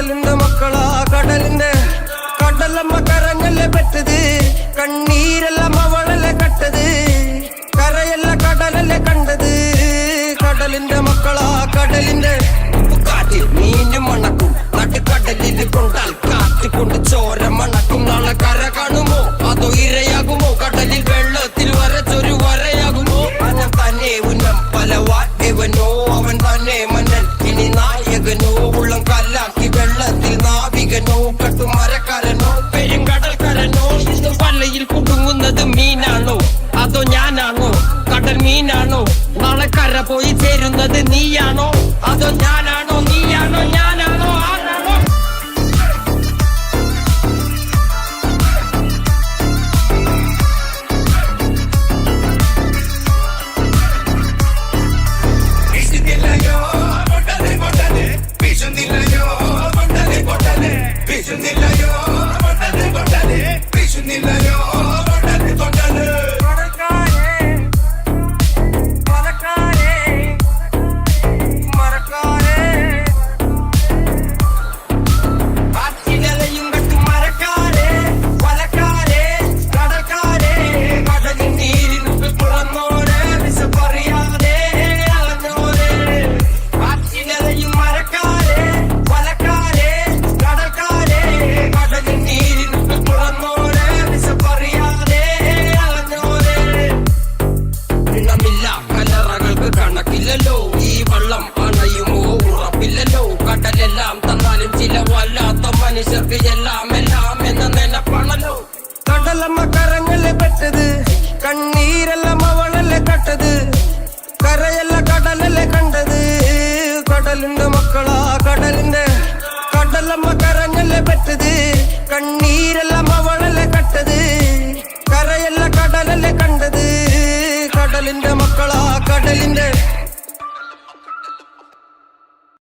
കടലിന്റെ മക്കളാ കടലിന്റെ കടലമ്മ കരങ്ങല്ലേ പെട്ടത് കണ്ണീരെല്ലാം അവളല്ലേ കട്ടത് കരയല്ല കടലല്ലേ കണ്ടത് കടലിന്റെ മക്കളാ കടലിന്റെ കാറ്റിൽ മീനും മണക്കും നടുക്കടലിൽ കൊണ്ടാൽ കാറ്റുകൊണ്ട് ചോര മണക്കും നാളെ കര കാണുമോ അതോ ഇരയാകുമോ കടലിൽ വെള്ളത്തിൽ വരച്ചൊരു വരയാകുമോ അനം തന്നെ ഉന്നം പല വാറ്റവനോ അവൻ തന്നെ മന്നൻ ഇനി നായകനോ ഉള്ളം കല്ലാക്കി വെള്ളത്തിൽ നാവികനോ കട്ടുമരക്കാരനോ പെരുങ്കടൽക്കാരനോ ഇന്ന് വലയിൽ കുടുങ്ങുന്നത് മീനാണോ അതോ ഞാനാണോ കടൽ മീനാണോ നാളെ കര പോയി ചേരുന്നത് നീയാണോ അതോ ഞാനാണോ നീയാണോ ഞാനാണോ ആരാണോ കണക്കില്ലല്ലോ ഈ വള്ളം അണയുമോ ഉറപ്പില്ലല്ലോ കടലെല്ലാം തന്നാലും ചില വല്ലാത്ത മനുഷ്യർക്ക് എല്ലാം എല്ലാം എന്ന നിലപ്പാണല്ലോ കടലമ്മ കരങ്ങല്ലേ പെട്ടത് കണ്ണീരെല്ലാം അവളല്ലേ കട്ടത് കരയല്ല കടലല്ലേ കണ്ടത് കടലിന്റെ മക്കളാ കടലിന്റെ കടലമ്മ കരങ്ങല്ലേ പെട്ടത് കണ്ണീരെല്ലാം അവളല്ലേ കട്ടത് കരയല്ല കടലല്ലേ കണ്ടത് കടലിന്റെ മക്കളാ കടലിന്റെ